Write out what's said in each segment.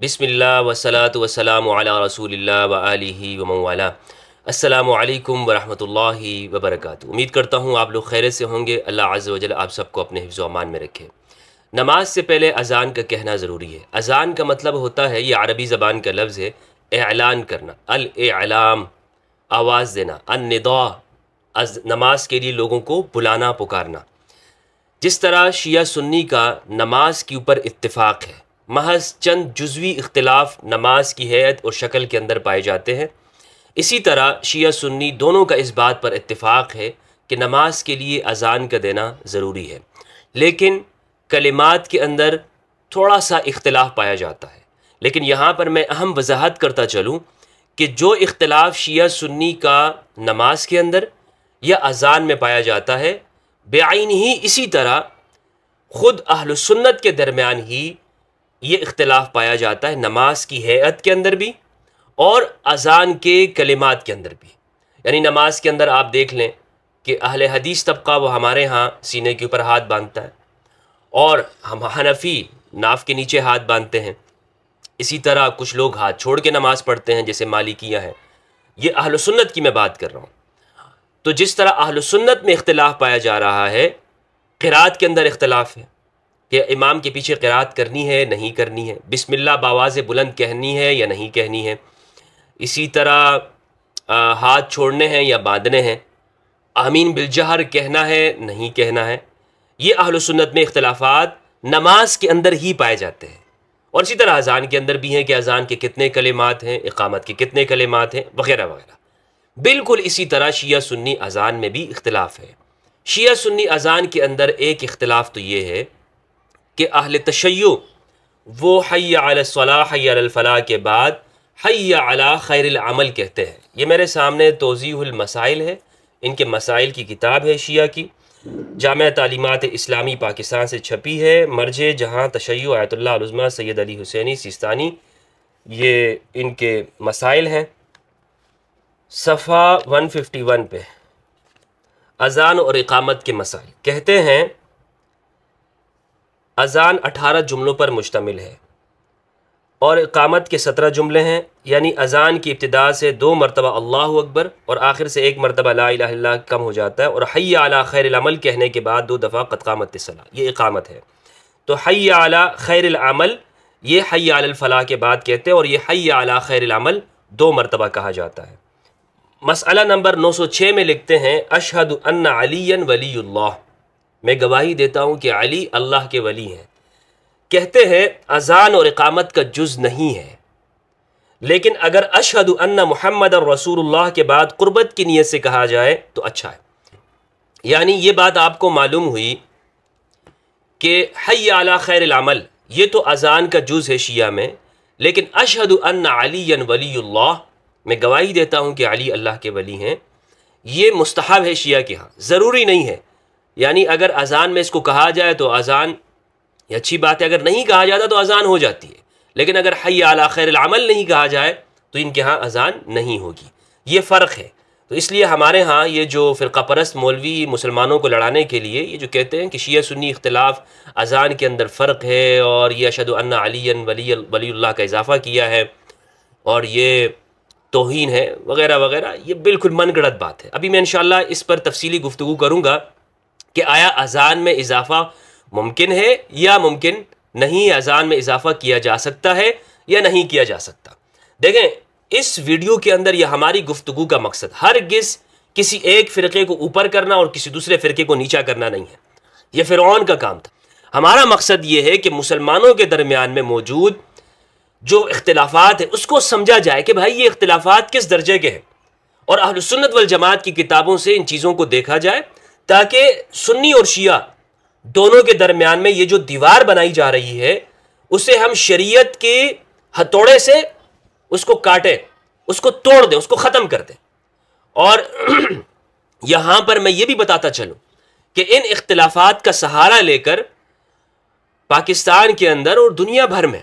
بسم اللہ والصلاة والسلام علی رسول اللہ وآلہ ومن والاه۔ السلام علیکم ورحمۃ اللہ وبرکاتہ۔ امید کرتا ہوں آپ لوگ خیریت سے ہوں گے۔ اللہ عز و جل آپ سب کو اپنے حفظ و امان میں رکھے۔ نماز سے پہلے اذان کا کہنا ضروری ہے۔ اذان کا مطلب ہوتا ہے، یہ عربی زبان کا لفظ ہے، اعلان کرنا، الاعلام، آواز دینا، النداء، نماز کے لیے لوگوں کو بلانا پکارنا۔ جس طرح شیعہ سنی کا نماز کے اوپر اتفاق ہے، محض چند جزوی اختلاف نماز کی ہیئت اور شکل کے اندر پائے جاتے ہیں، اسی طرح شیعہ سنی دونوں کا اس بات پر اتفاق ہے کہ نماز کے لیے اذان کا دینا ضروری ہے، لیکن کلمات کے اندر تھوڑا سا اختلاف پایا جاتا ہے۔ لیکن یہاں پر میں اہم وضاحت کرتا چلوں کہ جو اختلاف شیعہ سنی کا نماز کے اندر یا اذان میں پایا جاتا ہے، بعین ہی اسی طرح خود اہل سنت کے درمیان ہی یہ اختلاف پایا جاتا ہے، نماز کی ہیئت کے اندر بھی اور اذان کے کلمات کے اندر بھی۔ یعنی نماز کے اندر آپ دیکھ لیں کہ اہل حدیث طبقہ وہ ہمارے ہاں سینے کے اوپر ہاتھ باندھتا ہے، اور ہم حنفی ناف کے نیچے ہاتھ باندھتے ہیں۔ اسی طرح کچھ لوگ ہاتھ چھوڑ کے نماز پڑھتے ہیں، جیسے مالکیہ ہیں۔ یہ اہل سنت کی میں بات کر رہا ہوں۔ تو جس طرح اہل سنت میں اختلاف پایا جا رہا ہے، قرات کے اندر اختلاف ہے کہ امام کے پیچھے قرات کرنی ہے نہیں کرنی ہے، بسم اللہ بآواز بلند کہنی ہے یا نہیں کہنی ہے، اسی طرح ہاتھ چھوڑنے ہیں یا باندھنے ہیں، آمین بالجہر کہنا ہے نہیں کہنا ہے۔ یہ اہل سنت میں اختلافات نماز کے اندر ہی پائے جاتے ہیں، اور اسی طرح اذان کے اندر بھی ہیں کہ اذان کے کتنے کلمات ہیں، اقامت کے کتنے کلمات ہیں، وغیرہ وغیرہ۔ بالکل اسی طرح شیعہ سنی اذان میں بھی اختلاف ہے۔ شیعہ سنی اذان کے اندر ایک اختلاف تو یہ ہے کہ اہل تشیع وہ حی علی الصلاح حی علی الفلاح کے بعد حی علی خیر العمل کہتے ہیں۔ یہ میرے سامنے توضیح المسائل ہے، ان کے مسائل کی کتاب ہے شیعہ کی، جامعہ تعلیمات اسلامی پاکستان سے چھپی ہے، مرجع جہاں تشیع آیت اللہ العظمیٰ سید علی حسینی سیستانی، یہ ان کے مسائل ہیں۔ صفحہ 151 پہ اذان اور اقامت کے مسائل کہتے ہیں، اذان 18 جملوں پر مشتمل ہے اور اقامت کے 17 جملے ہیں، یعنی اذان کی ابتدا سے 2 مرتبہ اللہ اکبر اور آخر سے 1 مرتبہ لا الہ الا اللہ کم ہو جاتا ہے، اور حی علی خیر العمل کہنے کے بعد 2 دفعہ قد قامت الصلاۃ، یہ اقامت ہے۔ تو حی علی خیر العمل یہ حی علی الفلاح کے بعد کہتے ہیں، اور یہ حی علی خیر العمل 2 مرتبہ کہا جاتا ہے۔ مسئلہ نمبر 906 میں لکھتے ہیں، اشہد ان علی ولی اللہ، میں گواہی دیتا ہوں کہ علی اللہ کے ولی ہیں۔ کہتے ہیں اذان اور اقامت کا جز نہیں ہے، لیکن اگر اشہد ان محمد الرسول اللہ کے بعد قربت کی نیت سے کہا جائے تو اچھا ہے۔ یعنی یہ بات آپ کو معلوم ہوئی کہ حی علی خیر العمل یہ تو اذان کا جز ہے شیعہ میں، لیکن اشہد ان علی ولی اللہ، میں گواہی دیتا ہوں کہ علی اللہ کے ولی ہیں، یہ مستحب ہے شیعہ کے ہاں، ضروری نہیں ہے۔ یعنی اگر اذان میں اس کو کہا جائے تو اذان یہ اچھی بات ہے، اگر نہیں کہا جاتا تو اذان ہو جاتی ہے، لیکن اگر حی علی خیر العمل نہیں کہا جائے تو ان کے ہاں اذان نہیں ہوگی۔ یہ فرق ہے۔ تو اس لیے ہمارے ہاں یہ جو فرقہ پرست مولوی مسلمانوں کو لڑانے کے لیے یہ جو کہتے ہیں کہ شیعہ سنی اختلاف اذان کے اندر فرق ہے، اور یہ اشہد ان علی ولی اللہ کا اضافہ کیا ہے، اور یہ توہین ہے وغیرہ وغیرہ، یہ بالکل من گڑت بات ہے۔ ابھی میں انشاءاللہ اس پر تفصیلی گفتگو کروں گا کہ آیا اذان میں اضافہ ممکن ہے یا ممکن نہیں، اذان میں اضافہ کیا جا سکتا ہے یا نہیں کیا جا سکتا۔ دیکھیں اس ویڈیو کے اندر یہ ہماری گفتگو کا مقصد ہرگز کسی ایک فرقے کو اوپر کرنا اور کسی دوسرے فرقے کو نیچا کرنا نہیں ہے، یہ فرعون کا کام تھا۔ ہمارا مقصد یہ ہے کہ مسلمانوں کے درمیان میں موجود جو اختلافات ہیں اس کو سمجھا جائے کہ بھائی یہ اختلافات کس درجے کے ہیں، اور اہل سنت والجماعت کی کتابوں سے ان چیزوں کو دیکھا جائے، تاکہ سنی اور شیعہ دونوں کے درمیان میں یہ جو دیوار بنائی جا رہی ہے اسے ہم شریعت کے ہتھوڑے سے اس کو کاٹیں، اس کو توڑ دیں، اس کو ختم کر دیں۔ اور یہاں پر میں یہ بھی بتاتا چلوں کہ ان اختلافات کا سہارا لے کر پاکستان کے اندر اور دنیا بھر میں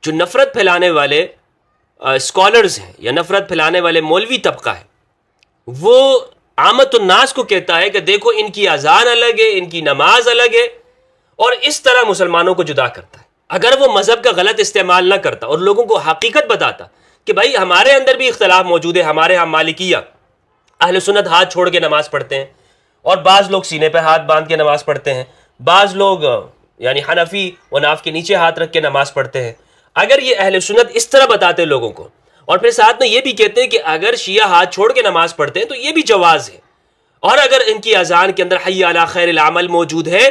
جو نفرت پھیلانے والے اسکالرز ہیں یا نفرت پھیلانے والے مولوی طبقہ ہے، وہ عامت الناس کو کہتا ہے کہ دیکھو ان کی اذان الگ ہے، ان کی نماز الگ ہے، اور اس طرح مسلمانوں کو جدا کرتا ہے۔ اگر وہ مذہب کا غلط استعمال نہ کرتا اور لوگوں کو حقیقت بتاتا کہ بھائی ہمارے اندر بھی اختلاف موجود ہے، ہمارے ہاں مالکیہ اہل سنت ہاتھ چھوڑ کے نماز پڑھتے ہیں، اور بعض لوگ سینے پہ ہاتھ باندھ کے نماز پڑھتے ہیں، بعض لوگ یعنی حنفی و ناف کے نیچے ہاتھ رکھ کے نماز پڑھتے ہیں، اگر یہ اہل سنت اس طرح بتاتے لوگوں کو، اور پھر ساتھ میں یہ بھی کہتے ہیں کہ اگر شیعہ ہاتھ چھوڑ کے نماز پڑھتے ہیں تو یہ بھی جواز ہے، اور اگر ان کی اذان کے اندر حی علی خیر العمل موجود ہے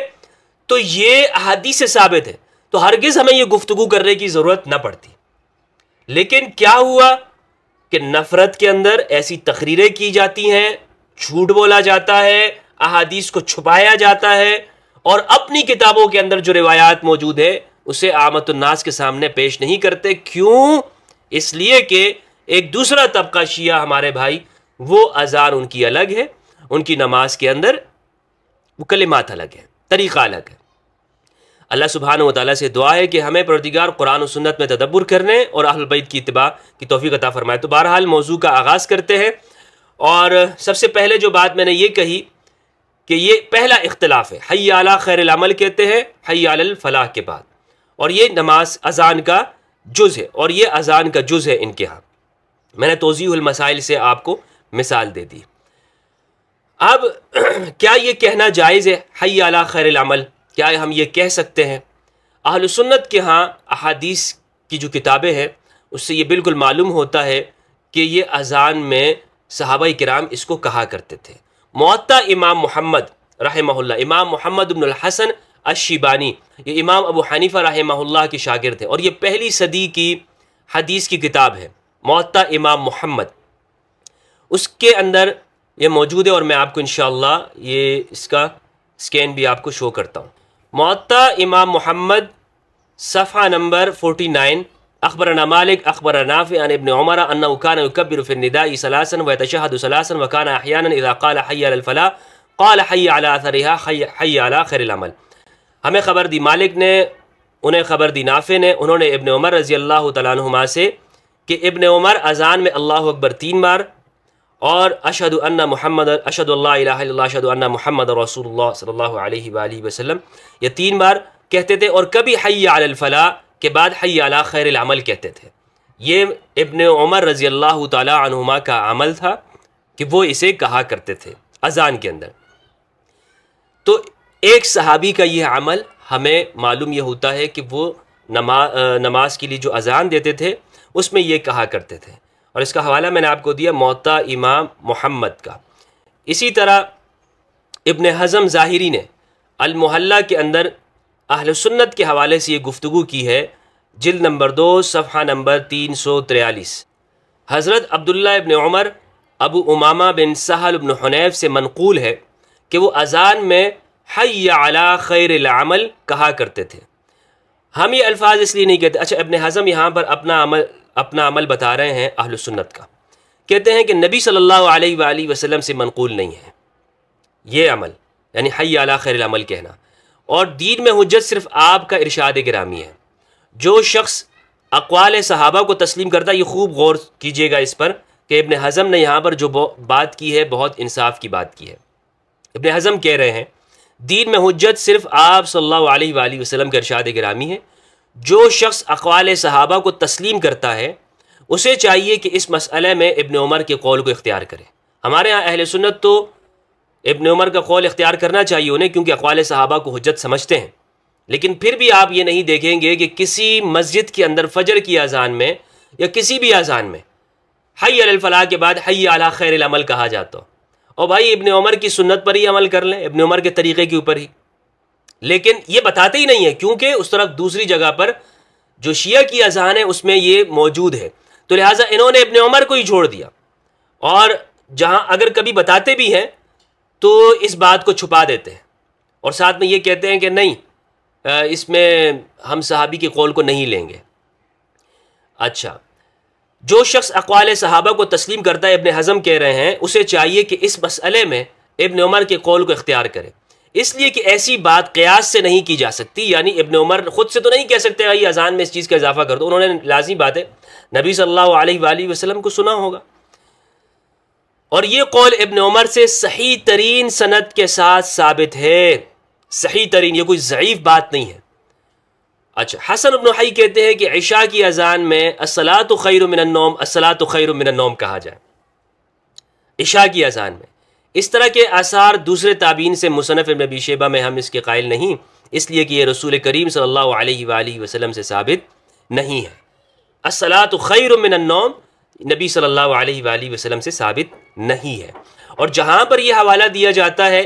تو یہ احادیث سے ثابت ہے، تو ہرگز ہمیں یہ گفتگو کرنے کی ضرورت نہ پڑتی۔ لیکن کیا ہوا کہ نفرت کے اندر ایسی تقریریں کی جاتی ہیں، جھوٹ بولا جاتا ہے، احادیث کو چھپایا جاتا ہے، اور اپنی کتابوں کے اندر جو روایات موجود ہے اسے عامت الناس کے سامنے پیش نہیں کرتے۔ کیوں؟ اس لیے کہ ایک دوسرا طبقہ شیعہ ہمارے بھائی، وہ اذان ان کی الگ ہے، ان کی نماز کے اندر وہ کلمات الگ ہے، طریقہ الگ ہے۔ اللہ سبحانہ و تعالیٰ سے دعا ہے کہ ہمیں پروردگار قرآن و سنت میں تدبر کرنے اور اہل بیت کی اتباع کی توفیق عطا فرمائے۔ تو بہرحال موضوع کا آغاز کرتے ہیں، اور سب سے پہلے جو بات میں نے یہ کہی کہ یہ پہلا اختلاف ہے، حی علی خیر العمل کہتے ہیں حی علی الفلاح کے بعد، اور یہ نماز اذان کا جز ہے، اور یہ اذان کا جز ہے ان کے ہاں۔ میں نے توضیح المسائل سے آپ کو مثال دے دی۔ اب کیا یہ کہنا جائز ہے حی علی خیر العمل؟ کیا ہم یہ کہہ سکتے ہیں؟ اہل سنت کے ہاں احادیث کی جو کتابیں ہیں اس سے یہ بالکل معلوم ہوتا ہے کہ یہ اذان میں صحابہ کرام اس کو کہا کرتے تھے۔ موطا امام محمد رحمہ اللہ، امام محمد بن الحسن الشیبانی، یہ امام ابو حنیفہ رحمہ اللہ کے شاگرد ہیں، اور یہ پہلی صدی کی حدیث کی کتاب ہے موطا امام محمد، اس کے اندر یہ موجود ہے، اور میں آپ کو انشاءاللہ یہ اس کا سکین بھی آپ کو شو کرتا ہوں۔ موطا امام محمد صفحہ نمبر 49، اخبرنا مالک اخبرنا نافع عن ابن عمر انه كان يكبر في النداء ثلاثا ويتشهد ثلاثا وكان احيانا اذا قال حي على الفلاح قال حي على اثرها حي على خير العمل۔ ہمیں خبر دی مالک نے، انہیں خبر دی نافع نے، انہوں نے ابن عمر رضی اللہ تعالیٰ عنہما سے کہ ابن عمر اذان میں اللہ اکبر 3 بار اور اشہد ان محمد، اشہد اللہ الہ الا اللہ، اشہد ان محمد رسول اللہ صلی اللہ علیہ وآلہ وسلم، یہ 3 بار کہتے تھے، اور کبھی حی علی الفلاح کے بعد حی علی خیر العمل کہتے تھے۔ یہ ابن عمر رضی اللہ تعالی عنہما کا عمل تھا کہ وہ اسے کہا کرتے تھے اذان کے اندر۔ تو ایک صحابی کا یہ عمل ہمیں معلوم یہ ہوتا ہے کہ وہ نماز کے لیے جو اذان دیتے تھے اس میں یہ کہا کرتے تھے، اور اس کا حوالہ میں نے آپ کو دیا موطا امام محمد کا۔ اسی طرح ابن حزم ظاہری نے المحلہ کے اندر اہل سنت کے حوالے سے یہ گفتگو کی ہے، جلد نمبر 2 صفحہ نمبر 343۔ حضرت عبداللہ ابن عمر ابو امامہ بن سہل بن حنیف سے منقول ہے کہ وہ اذان میں حی علی خیر العمل کہا کرتے تھے۔ ہم یہ الفاظ اس لیے نہیں کہتے۔ اچھا، ابن حزم یہاں پر اپنا عمل بتا رہے ہیں اہل سنت کا، کہتے ہیں کہ نبی صلی اللہ علیہ وآلہ وسلم سے منقول نہیں ہے یہ عمل، یعنی حی علی خیر العمل کہنا، اور دین میں حجت صرف آپ کا ارشاد گرامی ہے۔ جو شخص اقوال صحابہ کو تسلیم کرتا ہے، یہ خوب غور کیجئے گا اس پر کہ ابن حزم نے یہاں پر جو بات کی ہے بہت انصاف کی بات کی ہے۔ ابن حزم کہہ رہے ہیں دین میں حجت صرف آپ صلی اللہ علیہ وآلہ وسلم کا ارشاد گرامی ہے۔ جو شخص اقوال صحابہ کو تسلیم کرتا ہے اسے چاہیے کہ اس مسئلے میں ابن عمر کے قول کو اختیار کرے۔ ہمارے ہاں اہل سنت تو ابن عمر کا قول اختیار کرنا چاہیے انہیں، کیونکہ اقوال صحابہ کو حجت سمجھتے ہیں، لیکن پھر بھی آپ یہ نہیں دیکھیں گے کہ کسی مسجد کے اندر فجر کی اذان میں یا کسی بھی اذان میں حی علی الفلاح کے بعد حی علی خیر العمل کہا جاتا ہو۔ اور بھائی ابن عمر کی سنت پر ہی عمل کر لیں، ابن عمر کے طریقے کے اوپر ہی، لیکن یہ بتاتے ہی نہیں ہیں، کیونکہ اس طرف دوسری جگہ پر جو شیعہ کی اذان ہے اس میں یہ موجود ہے، تو لہٰذا انہوں نے ابن عمر کو ہی چھوڑ دیا، اور جہاں اگر کبھی بتاتے بھی ہیں تو اس بات کو چھپا دیتے ہیں، اور ساتھ میں یہ کہتے ہیں کہ نہیں اس میں ہم صحابی کے قول کو نہیں لیں گے۔ اچھا، جو شخص اقوال صحابہ کو تسلیم کرتا ہے، ابن حزم کہہ رہے ہیں، اسے چاہیے کہ اس مسئلے میں ابن عمر کے قول کو اختیار کرے، اس لیے کہ ایسی بات قیاس سے نہیں کی جا سکتی، یعنی ابن عمر خود سے تو نہیں کہہ سکتے بھائی اذان میں اس چیز کا اضافہ کر دو، انہوں نے لازمی بات ہے نبی صلی اللہ علیہ وآلہ وسلم کو سنا ہوگا، اور یہ قول ابن عمر سے صحیح ترین سند کے ساتھ ثابت ہے، صحیح ترین، یہ کوئی ضعیف بات نہیں ہے۔ اچھا، حسن بن حی کہتے ہیں کہ عشاء کی اذان میں الصلاۃ خیر من النوم، الصلاۃ خیر من النوم کہا جائے عشاء کی اذان میں۔ اس طرح کے آثار دوسرے تابعین سے مصنف ابن ابی شیبہ میں ہم اس کے قائل نہیں، اس لیے کہ یہ رسول کریم صلی اللہ علیہ وآلہ وسلم سے ثابت نہیں ہے۔ الصلاۃ خیر من النوم نبی صلی اللہ علیہ وآلہ وسلم سے ثابت نہیں ہے۔ اور جہاں پر یہ حوالہ دیا جاتا ہے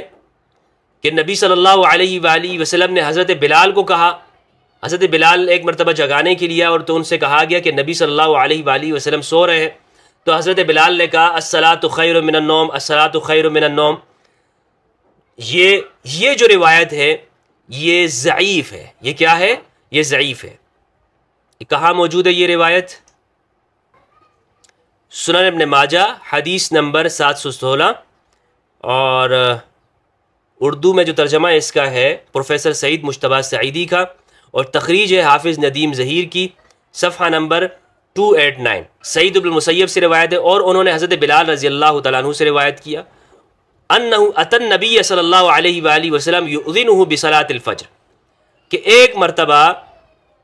کہ نبی صلی اللہ علیہ وآلہ وسلم نے حضرت بلال کو کہا، حضرت بلال ایک مرتبہ جگانے کے لیے اور تو ان سے کہا گیا کہ نبی صلی اللہ علیہ وآلہ وسلم سو رہے ہیں، تو حضرت بلال نے کہا الصلاۃ خیر من النوم، الصلاۃ خیر من النوم۔ یہ جو روایت ہے یہ ضعیف ہے۔ یہ کیا ہے؟ یہ ضعیف ہے۔ یہ کہاں موجود ہے یہ روایت؟ سنن ابن ماجہ حدیث نمبر 716، اور اردو میں جو ترجمہ اس کا ہے پروفیسر سعید مجتبیٰ سعیدی کا، اور تخریج ہے حافظ ندیم ظہیر کی، صفحہ نمبر 289۔ سعید بن المسیب سے روایت ہے، اور انہوں نے حضرت بلال رضی اللہ تعالیٰ عنہ سے روایت کیا انہ اتی النبی صلی اللہ علیہ وآلہ وسلم یؤذنہ بصلاۃ الفجر، کہ ایک مرتبہ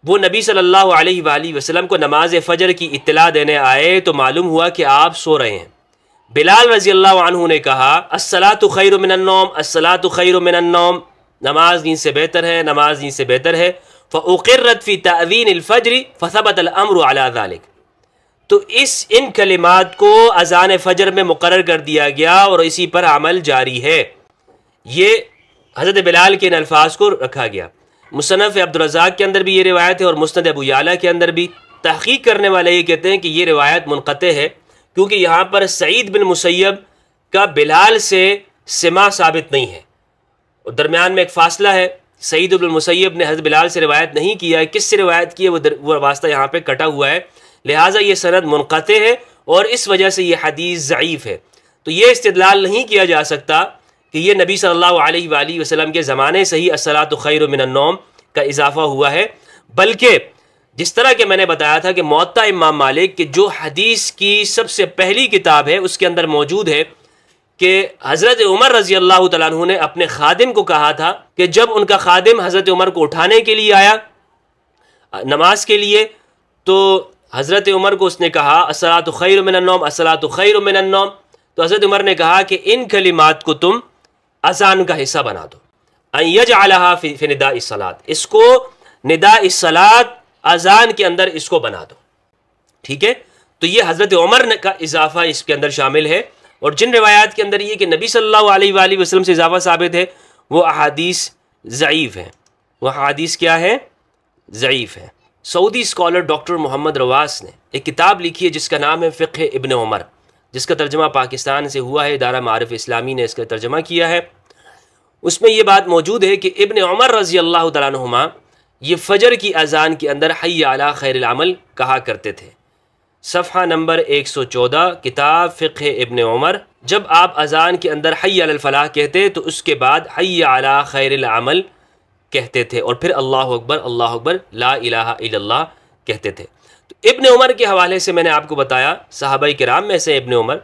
وہ نبی صلی اللہ علیہ وآلہ وسلم کو نماز فجر کی اطلاع دینے آئے تو معلوم ہوا کہ آپ سو رہے ہیں۔ بلال رضی اللہ عنہ نے کہا الصلاۃ خیر من النوم، الصلاۃ خیر من النوم، نماز نیند سے بہتر ہے، نماز نیند سے بہتر ہے۔ فأقرت فی تأذین الفجر فثبت الامر علی ذلک، تو ان کلمات کو اذان فجر میں مقرر کر دیا گیا اور اسی پر عمل جاری ہے۔ یہ حضرت بلال کے ان الفاظ کو رکھا گیا۔ مصنف عبدالرزاق کے اندر بھی یہ روایت ہے، اور مسند ابو یعلا کے اندر بھی۔ تحقیق کرنے والے یہ کہتے ہیں کہ یہ روایت منقطع ہے، کیونکہ یہاں پر سعید بن مسیب کا بلال سے سماع ثابت نہیں ہے، اور درمیان میں ایک فاصلہ ہے۔ سعید بن مسیب نے حضرت بلال سے روایت نہیں کیا ہے، کس سے روایت کی ہے وہ واسطہ یہاں پہ کٹا ہوا ہے، لہٰذا یہ سند منقطع ہے، اور اس وجہ سے یہ حدیث ضعیف ہے۔ تو یہ استدلال نہیں کیا جا سکتا کہ یہ نبی صلی اللہ علیہ وآلہ وسلم کے زمانے سے ہی الصلاۃ خیر من النوم کا اضافہ ہوا ہے، بلکہ جس طرح کہ میں نے بتایا تھا کہ موطا امام مالک کہ جو حدیث کی سب سے پہلی کتاب ہے اس کے اندر موجود ہے کہ حضرت عمر رضی اللہ تعالیٰ عنہ نے اپنے خادم کو کہا تھا کہ جب ان کا خادم حضرت عمر کو اٹھانے کے لیے آیا نماز کے لیے، تو حضرت عمر کو اس نے کہا الصلاۃ خیر من النوم، الصلاۃ خیر من النوم، تو حضرت عمر نے کہا کہ ان کلمات کو تم اذان کا حصہ بنا دو، ان یجعلھا فی نداء الصلاۃ، اس کو نداء الصلاۃ اذان کے اندر اس کو بنا دو، ٹھیک ہے۔ تو یہ حضرت عمر کا اضافہ اس کے اندر شامل ہے، اور جن روایات کے اندر یہ کہ نبی صلی اللہ علیہ وآلہ وسلم سے اضافہ ثابت ہے وہ احادیث ضعیف ہیں، وہ احادیث کیا ہے؟ ضعیف ہے۔ سعودی اسکالر ڈاکٹر محمد رواس نے ایک کتاب لکھی ہے جس کا نام ہے فقہ ابن عمر، جس کا ترجمہ پاکستان سے ہوا ہے، ادارہ معارف اسلامی نے اس کا ترجمہ کیا ہے۔ اس میں یہ بات موجود ہے کہ ابن عمر رضی اللہ تعالیٰ عنہما یہ فجر کی اذان کے اندر حی علی خیر العمل کہا کرتے تھے۔ صفحہ نمبر 114 کتاب فقہ ابن عمر، جب آپ اذان کے اندر حی علی الفلاح کہتے تو اس کے بعد حی علی خیر العمل کہتے تھے، اور پھر اللہ اکبر لا الہ الا اللہ کہتے تھے۔ تو ابن عمر کے حوالے سے میں نے آپ کو بتایا، صحابہ کرام میں سے ابن عمر،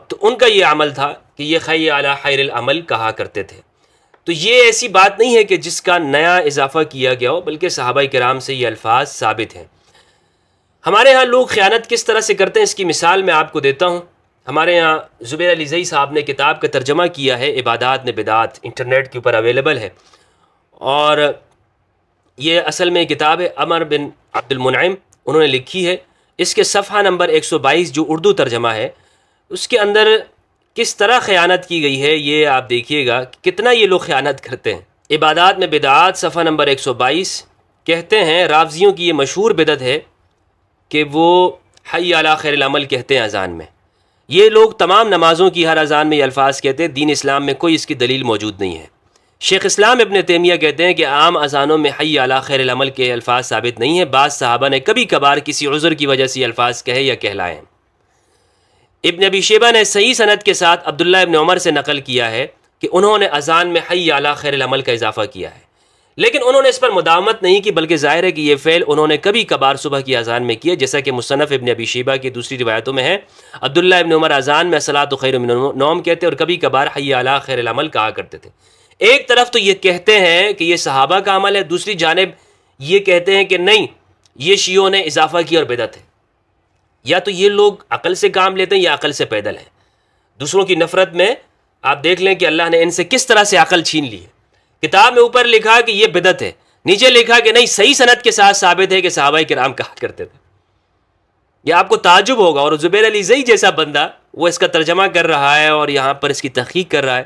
تو ان کا یہ عمل تھا کہ یہ حی علی خیر العمل کہا کرتے تھے۔ تو یہ ایسی بات نہیں ہے کہ جس کا نیا اضافہ کیا گیا ہو، بلکہ صحابہ کرام سے یہ الفاظ ثابت ہیں۔ ہمارے ہاں لوگ خیانت کس طرح سے کرتے ہیں اس کی مثال میں آپ کو دیتا ہوں۔ ہمارے ہاں زبیر علی زئی صاحب نے کتاب کا ترجمہ کیا ہے عبادات میں بدعات، انٹرنیٹ کے اوپر اویلیبل ہے، اور یہ اصل میں کتاب ہے عمر بن عبد المنعم انہوں نے لکھی ہے۔ اس کے صفحہ نمبر 122 جو اردو ترجمہ ہے اس کے اندر کس طرح خیانت کی گئی ہے یہ آپ دیکھیے گا، کتنا یہ لوگ خیانت کرتے ہیں۔ عبادات میں بدعات صفحہ نمبر 122 کہتے ہیں رافضیوں کی یہ مشہور بدعت ہے کہ وہ حی علی خیر العمل کہتے ہیں اذان میں۔ یہ لوگ تمام نمازوں کی ہر اذان میں یہ الفاظ کہتے ہیں، دین اسلام میں کوئی اس کی دلیل موجود نہیں ہے۔ شیخ اسلام ابن تیمیہ کہتے ہیں کہ عام اذانوں میں حی علی خیر العمل کے الفاظ ثابت نہیں ہیں، بعض صحابہ نے کبھی کبھار کسی عذر کی وجہ سے یہ الفاظ کہے یا کہلائے ہیں۔ ابن ابی شیبہ نے صحیح سند کے ساتھ عبداللہ ابن عمر سے نقل کیا ہے کہ انہوں نے اذان میں حی علی خیر العمل کا اضافہ کیا ہے، لیکن انہوں نے اس پر مداومت نہیں کی، بلکہ ظاہر ہے کہ یہ فعل انہوں نے کبھی کبھار صبح کی اذان میں کیا، جیسا کہ مصنف ابن ابی شیبہ کی دوسری روایتوں میں ہے۔ عبداللہ ابن عمر اذان میں الصلاۃ خیر من النوم کہتے اور کبھی کبھار حی علی خیر العمل کہا کرتے تھے۔ ایک طرف تو یہ کہتے ہیں کہ یہ صحابہ کا عمل ہے، دوسری جانب یہ کہتے ہیں کہ نہیں یہ شیعوں نے اضافہ کیا اور بدعت ہے. یا تو یہ لوگ عقل سے کام لیتے ہیں یا عقل سے پیدل ہیں. دوسروں کی نفرت میں آپ دیکھ لیں کہ اللہ نے ان سے کس طرح سے عقل چھین لی ہے. کتاب میں اوپر لکھا کہ یہ بدعت ہے، نیچے لکھا کہ نہیں صحیح سند کے ساتھ ثابت ہے کہ صحابہ کرام کہا کرتے تھے. یہ آپ کو تعجب ہوگا. اور زبیر علی زئی جیسا بندہ وہ اس کا ترجمہ کر رہا ہے اور یہاں پر اس کی تحقیق کر رہا ہے،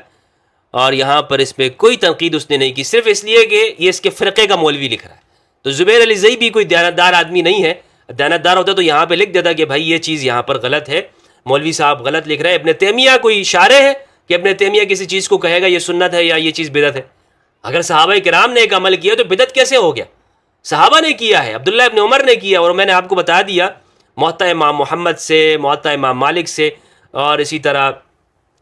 اور یہاں پر اس پہ کوئی تنقید اس نے نہیں کی، صرف اس لیے کہ یہ اس کے فرقے کا مولوی لکھ رہا ہے. تو زبیر علی زئی بھی کوئی دیانتدار آدمی نہیں ہے. دیانتدار ہوتا تو یہاں پہ لکھ دیتا کہ بھائی یہ چیز یہاں پر غلط ہے، مولوی صاحب غلط لکھ رہے ہیں. ابن تیمیہ کوئی اشارے ہے کہ ابن تیمیہ کسی چیز کو کہے گا یہ سنت ہے یا یہ چیز بدعت ہے؟ اگر صحابہ کرام نے ایک عمل کیا تو بدعت کیسے ہو گیا؟ صحابہ نے کیا ہے، عبداللہ ابن عمر نے کیا. اور میں نے آپ کو بتا دیا موطا امام محمد سے، موطا امام مالک سے، اور اسی طرح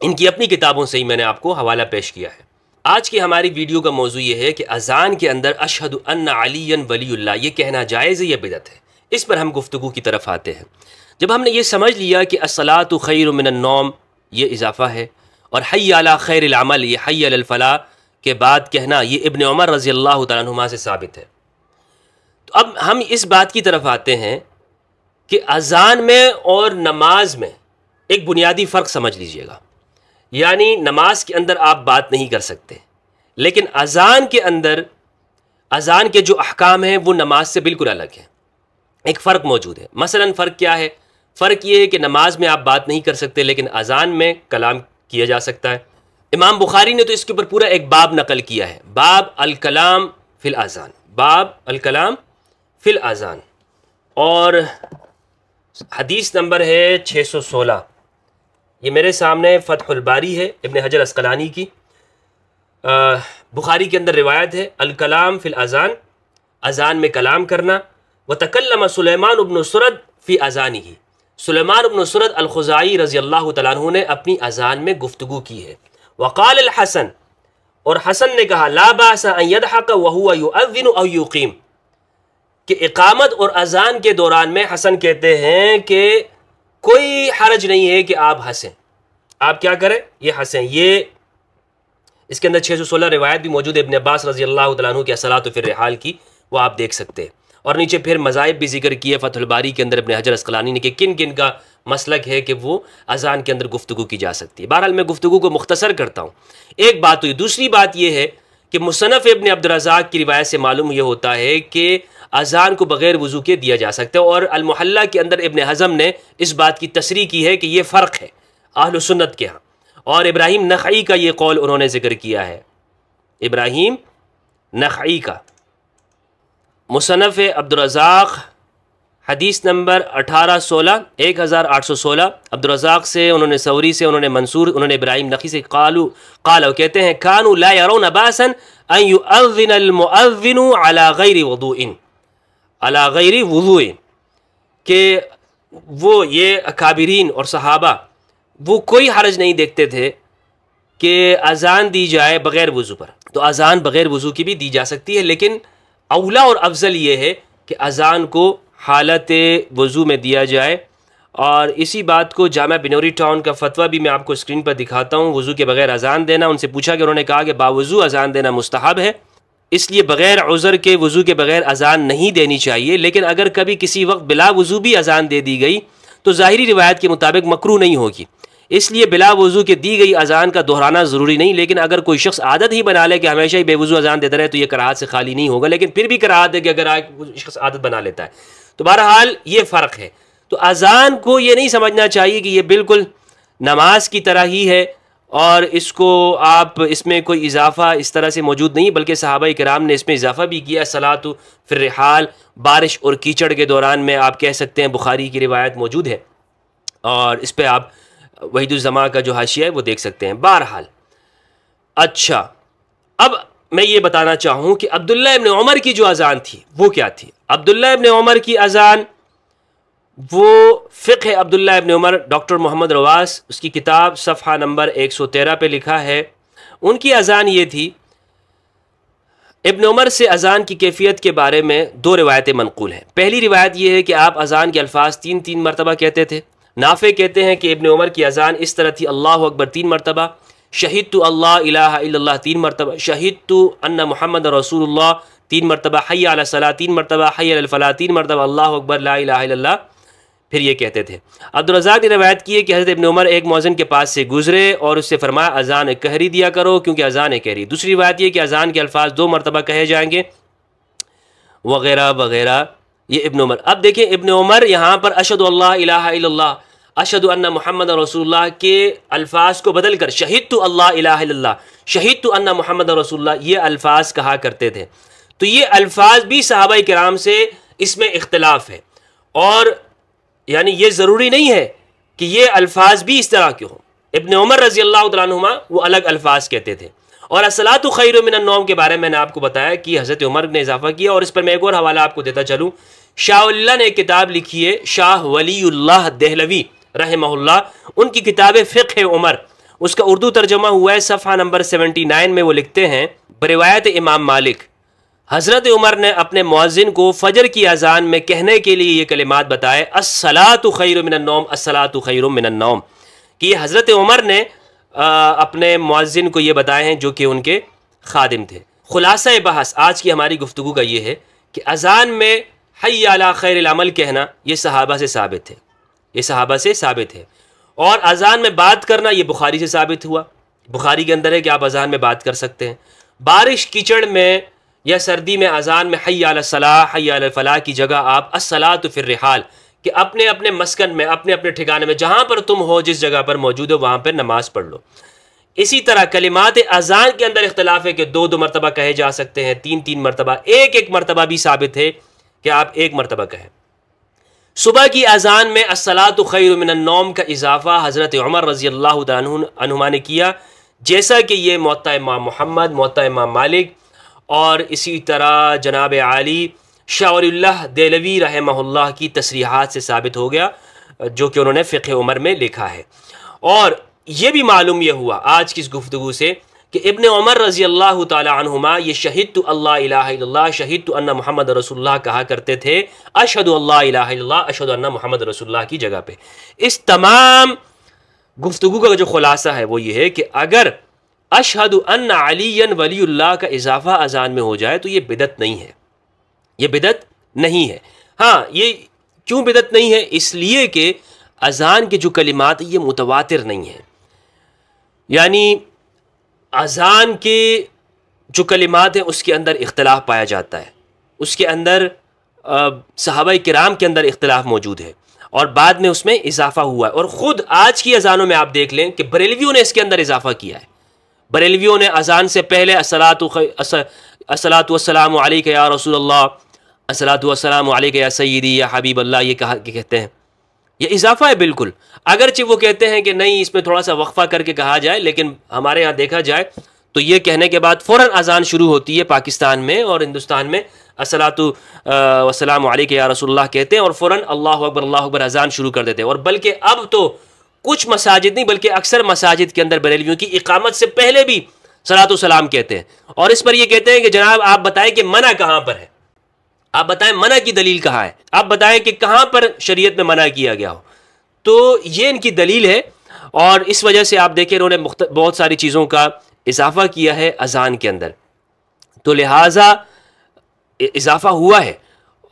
ان کی اپنی کتابوں سے ہی میں نے آپ کو حوالہ پیش کیا ہے. آج کی ہماری ویڈیو کا موضوع یہ ہے کہ اذان کے اندر اشہد ان علی ولی اللہ یہ کہنا جائز ہے یا بدعت ہے؟ اس پر ہم گفتگو کی طرف آتے ہیں. جب ہم نے یہ سمجھ لیا کہ الصلاۃ خیر من النوم یہ اضافہ ہے، اور حی علی خیر العمل یہ حی علی الفلاح کے بعد کہنا یہ ابن عمر رضی اللہ تعالیٰ عنہما سے ثابت ہے. تو اب ہم اس بات کی طرف آتے ہیں کہ اذان میں اور نماز میں ایک بنیادی فرق سمجھ لیجئے گا. یعنی نماز کے اندر آپ بات نہیں کر سکتے، لیکن اذان کے اندر اذان کے جو احکام ہیں وہ نماز سے بالکل الگ ہیں. ایک فرق موجود ہے. مثلا فرق کیا ہے؟ فرق یہ ہے کہ نماز میں آپ بات نہیں کر سکتے لیکن اذان میں کلام کیا جا سکتا ہے. امام بخاری نے تو اس کے اوپر پورا ایک باب نقل کیا ہے، باب الکلام فی الاذان، باب الکلام فی الاذان. اور حدیث نمبر ہے 616. یہ میرے سامنے فتح الباری ہے ابن حجر عسقلانی کی، بخاری کے اندر روایت ہے الکلام فی الاذان، اذان میں کلام کرنا. وتکلم سلیمان ابن سرد فی اذانہ، سلیمان ابن سرد الخزاعی رضی اللہ تعالیٰ عنہ نے اپنی اذان میں گفتگو کی ہے. وقال الحسن، اور حسن نے کہا لا باس ان یضحک وهو یؤذن او یقیم، کہ اقامت اور اذان کے دوران میں حسن کہتے ہیں کہ کوئی حرج نہیں ہے کہ آپ ہنسیں. آپ کیا کریں؟ یہ ہنسیں. یہ اس کے اندر 616 روایت بھی موجود ہے ابن عباس رضی اللہ تعالیٰ عنہ کی الصلاۃ فی الرحال کی، وہ آپ دیکھ سکتے ہیں. اور نیچے پھر مذاہب بھی ذکر کیے فتح الباری کے اندر ابن حجر عسقلانی نے کہ کن کن کا مسلک ہے کہ وہ اذان کے اندر گفتگو کی جا سکتی ہے. بہرحال میں گفتگو کو مختصر کرتا ہوں. ایک بات ہوئی. دوسری بات یہ ہے کہ مصنف ابن عبدالرزاق کی روایت سے معلوم یہ ہوتا ہے کہ اذان کو بغیر وضو کے دیا جا سکتا ہے. اور المحلہ کے اندر ابن حزم نے اس بات کی تصریح کی ہے کہ یہ فرق ہے اہل سنت کے ہاں. اور ابراہیم نخعی کا یہ قول انہوں نے ذکر کیا ہے، ابراہیم نخعی کا. مصنف عبدالرزاق حدیث نمبر 1816 عبدالرزاق سے، انہوں نے ثوری سے، انہوں نے منصور، انہوں نے ابراہیم نخعی سے قالوا کہتے ہیں کانوا لا يرون باسا ان يؤذن المؤذن على غیر وضوء، کہ وہ یہ اکابرین اور صحابہ وہ کوئی حرج نہیں دیکھتے تھے کہ اذان دی جائے بغیر وضو پر. تو اذان بغیر وضو کی بھی دی جا سکتی ہے، لیکن اولا اور افضل یہ ہے کہ اذان کو حالت وضو میں دیا جائے. اور اسی بات کو جامعہ بنوری ٹاؤن کا فتویٰ بھی میں آپ کو اسکرین پر دکھاتا ہوں. وضو کے بغیر اذان دینا، ان سے پوچھا کہ انہوں نے کہا کہ باوضو اذان دینا مستحب ہے، اس لیے بغیر عذر کے وضو کے بغیر اذان نہیں دینی چاہیے. لیکن اگر کبھی کسی وقت بلا وضو بھی اذان دے دی گئی تو ظاہری روایت کے مطابق مکروہ نہیں ہوگی. اس لیے بلا وضو کے دی گئی اذان کا دہرانا ضروری نہیں. لیکن اگر کوئی شخص عادت ہی بنا لے کہ ہمیشہ ہی بے وضو اذان دیتا رہے تو یہ کراہت سے خالی نہیں ہوگا. لیکن پھر بھی کراہت ہے کہ اگر شخص عادت بنا لیتا ہے. تو بہرحال یہ فرق ہے. تو اذان کو یہ نہیں سمجھنا چاہیے کہ یہ بالکل نماز کی طرح ہی ہے اور اس کو آپ اس میں کوئی اضافہ اس طرح سے موجود نہیں، بلکہ صحابہ کرام نے اس میں اضافہ بھی کیا. صلاۃ فی الرحال، بارش اور کیچڑ کے دوران میں آپ کہہ سکتے ہیں، بخاری کی روایت موجود ہے اور اس پہ آپ وحید الزماں کا جو حاشیہ ہے وہ دیکھ سکتے ہیں. بہرحال اچھا، اب میں یہ بتانا چاہوں کہ عبداللہ ابن عمر کی جو اذان تھی وہ کیا تھی. عبداللہ ابن عمر کی اذان وہ فقہ عبداللہ ابن عمر، ڈاکٹر محمد رواس اس کی کتاب صفحہ نمبر 113 پہ لکھا ہے. ان کی اذان یہ تھی. ابن عمر سے اذان کی کیفیت کے بارے میں دو روایتیں منقول ہیں. پہلی روایت یہ ہے کہ آپ اذان کے الفاظ 3 مرتبہ کہتے تھے. نافع کہتے ہیں کہ ابن عمر کی اذان اس طرح تھی: اللہ اکبر 3 مرتبہ، شہدت اللہ الہ الا اللہ 3 مرتبہ، شہدت ان محمد رسول اللہ 3 مرتبہ حی علی الصلاۃ، 3 مرتبہ حی علی الفلاح، 3 مرتبہ اللہ اکبر لا الہ الا اللہ، پھر یہ کہتے تھے۔ عبدالرزاق نے روایت کی ہے کہ حضرت ابن عمر ایک مؤذن کے پاس سے گزرے اور اس سے فرمایا اذان قہری دیا کرو کیونکہ اذان قہری۔ دوسری روایت یہ کہ اذان کے الفاظ 2 مرتبہ کہے جائیں گے وغیرہ وغیرہ، یہ ابن عمر۔ اب دیکھیں ابن عمر یہاں پر اشہد اللہ الہ الا اللہ، اشہد ان محمد رسول اللہ کے الفاظ کو بدل کر شہدت اللہ الہ الا اللہ، شہدت ان محمد رسول اللہ، یہ الفاظ کہا کرتے تھے۔ تو یہ الفاظ بھی صحابہ کرام سے اس میں اختلاف ہے، اور یعنی یہ ضروری نہیں ہے کہ یہ الفاظ بھی اس طرح کے ہوں۔ ابن عمر رضی اللہ تعالیٰ عنہما وہ الگ الفاظ کہتے تھے۔ اور الصلاۃ خیر من النوم کے بارے میں نے آپ کو بتایا کہ حضرت عمر نے اضافہ کیا، اور اس پر میں ایک اور حوالہ آپ کو دیتا چلوں۔ شاہ ولی اللہ نے ایک کتاب لکھی ہے، شاہ ولی اللہ دہلوی رحمہ اللہ، ان کی کتاب فقہ عمر، اس کا اردو ترجمہ ہوا ہے، صفحہ نمبر 79 میں وہ لکھتے ہیں بروایت امام مالک، حضرت عمر نے اپنے مؤذن کو فجر کی اذان میں کہنے کے لیے یہ کلمات بتائے، الصلاۃ خیر من النوم، الصلاۃ خیر من النوم، کہ یہ حضرت عمر نے اپنے مؤذن کو یہ بتائے ہیں جو کہ ان کے خادم تھے۔ خلاصہ بحث آج کی ہماری گفتگو کا یہ ہے کہ اذان میں حی علی خیر العمل کہنا یہ صحابہ سے ثابت ہے، یہ صحابہ سے ثابت ہے، اور اذان میں بات کرنا یہ بخاری سے ثابت ہوا، بخاری کے اندر ہے کہ آپ اذان میں بات کر سکتے ہیں۔ بارش کیچڑ میں یا سردی میں اذان میں حی علی الصلاح حی علی الفلاح کی جگہ آپ الصلاۃ فی الرحال، کہ اپنے اپنے مسکن میں، اپنے اپنے ٹھکانے میں، جہاں پر تم ہو، جس جگہ پر موجود ہو وہاں پر نماز پڑھ لو۔ اسی طرح کلمات اذان کے اندر اختلاف ہے کہ 2 مرتبہ کہے جا سکتے ہیں، 3 مرتبہ، ایک مرتبہ بھی ثابت ہے کہ آپ 1 مرتبہ کہیں۔ صبح کی اذان میں الصلاۃ خیر من النوم کا اضافہ حضرت عمر رضی اللہ تعالیٰ عنہما نے کیا، جیسا کہ یہ موطا امام محمد، موطا امام مالک، اور اسی طرح جناب عالی شاہ ولی اللہ دہلوی رحمہ اللہ کی تصریحات سے ثابت ہو گیا، جو کہ انہوں نے فقہ عمر میں لکھا ہے۔ اور یہ بھی معلوم یہ ہوا آج کی اس گفتگو سے کہ ابن عمر رضی اللہ تعالی عنہما یہ شہدت اللہ الہ الا اللہ، شہدت ان محمد رسول اللہ کہا کرتے تھے، اشہد اللہ الہ الا اللہ، اشہد ان محمد رسول اللہ کی جگہ پہ۔ اس تمام گفتگو کا جو خلاصہ ہے وہ یہ ہے کہ اگر اشہد ان علی ولی اللہ کا اضافہ اذان میں ہو جائے تو یہ بدعت نہیں ہے، یہ بدعت نہیں ہے۔ ہاں، یہ کیوں بدعت نہیں ہے؟ اس لیے کہ اذان کے جو کلمات یہ متواتر نہیں ہیں، یعنی اذان کے جو کلمات ہیں اس کے اندر اختلاف پایا جاتا ہے، اس کے اندر صحابہ کرام کے اندر اختلاف موجود ہے، اور بعد میں اس میں اضافہ ہوا ہے۔ اور خود آج کی اذانوں میں آپ دیکھ لیں کہ بریلویوں نے اس کے اندر اضافہ کیا ہے۔ بریلویوں نے اذان سے پہلے الصلاۃ والسلام علیک یا رسول اللہ، الصلاۃ والسلام علیک یا سیدی یا حبیب اللہ، یہ کہتے ہیں، یہ اضافہ ہے بالکل۔ اگرچہ وہ کہتے ہیں کہ نہیں، اس میں تھوڑا سا وقفہ کر کے کہا جائے، لیکن ہمارے ہاں دیکھا جائے تو یہ کہنے کے بعد فوراً اذان شروع ہوتی ہے پاکستان میں اور ہندوستان میں، الصلاۃ والسلام علیک یا رسول اللہ کہتے ہیں اور فوراً اللہ اکبر اذان شروع کر دیتے ہیں۔ اور بلکہ اب تو کچھ مساجد نہیں بلکہ اکثر مساجد کے اندر بریلویوں کی اقامت سے پہلے بھی صلاۃ والسلام کہتے ہیں، اور اس پر یہ کہتے ہیں کہ جناب آپ بتائیں کہ منع کہاں پر ہے، آپ بتائیں منع کی دلیل کہاں ہے، آپ بتائیں کہ کہاں پر شریعت میں منع کیا گیا ہو۔ تو یہ ان کی دلیل ہے، اور اس وجہ سے آپ دیکھیں انہوں نے بہت ساری چیزوں کا اضافہ کیا ہے اذان کے اندر، تو لہٰذا اضافہ ہوا ہے۔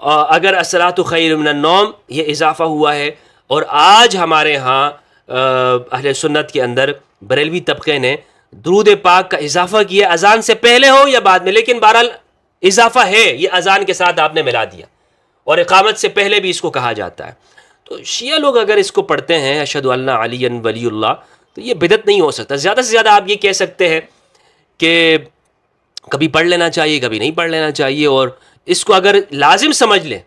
اگر الصلاۃ خیر من النوم یہ اضافہ ہوا ہے، اور آج ہمارے ہاں اہل سنت کے اندر بریلوی طبقے نے درود پاک کا اضافہ کیا، اذان سے پہلے ہو یا بعد میں، لیکن بہرحال اضافہ ہے، یہ اذان کے ساتھ آپ نے ملا دیا، اور اقامت سے پہلے بھی اس کو کہا جاتا ہے۔ تو شیعہ لوگ اگر اس کو پڑھتے ہیں اشہد ان علی ولی اللہ، تو یہ بدعت نہیں ہو سکتا۔ زیادہ سے زیادہ آپ یہ کہہ سکتے ہیں کہ کبھی پڑھ لینا چاہیے، کبھی نہیں پڑھ لینا چاہیے، اور اس کو اگر لازم سمجھ لیں،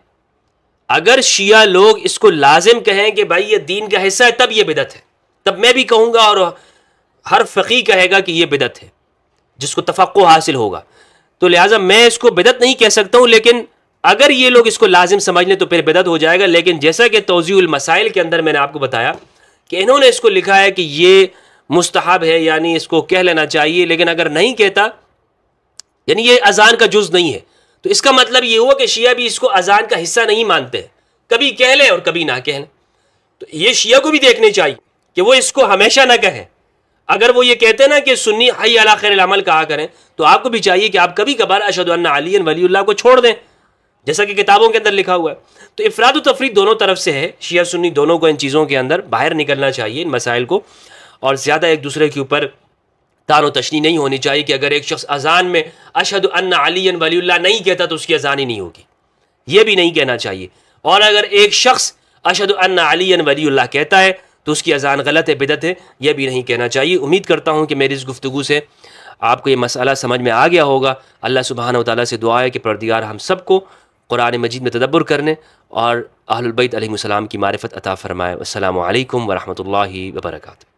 اگر شیعہ لوگ اس کو لازم کہیں کہ بھائی یہ دین کا حصہ ہے، تب یہ بدعت ہے، تب میں بھی کہوں گا اور ہر فقیہ کہے گا کہ یہ بدعت ہے، جس کو تفقہ حاصل ہوگا۔ تو لہٰذا میں اس کو بدعت نہیں کہہ سکتا ہوں، لیکن اگر یہ لوگ اس کو لازم سمجھ لیں تو پھر بدعت ہو جائے گا۔ لیکن جیسا کہ توضیح المسائل کے اندر میں نے آپ کو بتایا کہ انہوں نے اس کو لکھا ہے کہ یہ مستحب ہے، یعنی اس کو کہہ لینا چاہیے، لیکن اگر نہیں کہتا یعنی یہ اذان کا جز نہیں ہے، تو اس کا مطلب یہ ہوا کہ شیعہ بھی اس کو اذان کا حصہ نہیں مانتے، کبھی کہہ لیں اور کبھی نہ کہہ لیں۔ تو یہ شیعہ کو بھی دیکھنے چاہیے کہ وہ اس کو ہمیشہ نہ کہیں، اگر وہ یہ کہتے ہیں نا کہ سنی حی علی خیر العمل کہا کریں، تو آپ کو بھی چاہیے کہ آپ کبھی کبھار اشہد ان علی ولی اللہ کو چھوڑ دیں، جیسا کہ کتابوں کے اندر لکھا ہوا ہے۔ تو افراد و تفرید دونوں طرف سے ہے، شیعہ سنی دونوں کو ان چیزوں کے اندر باہر نکلنا چاہیے، ان مسائل کو، اور زیادہ ایک دوسرے کے اوپر تان و تشنی نہیں ہونی چاہیے کہ اگر ایک شخص اذان میں اشہد ان علی ولی اللہ نہیں کہتا تو اس کی اذان ہی نہیں ہوگی، یہ بھی نہیں کہنا چاہیے۔ اور اگر ایک شخص اشہد ان علی ولی اللہ کہتا ہے تو اس کی اذان غلط ہے، بدعت ہے، یہ بھی نہیں کہنا چاہیے۔ امید کرتا ہوں کہ میری اس گفتگو سے آپ کو یہ مسئلہ سمجھ میں آ گیا ہوگا۔ اللہ سبحانہ و تعالیٰ سے دعا ہے کہ پروردگار ہم سب کو قرآن مجید میں تدبر کرنے اور اہل البیت علیہم السلام کی معرفت عطا فرمائے۔ السلام علیکم ورحمۃ اللہ وبرکاتہ۔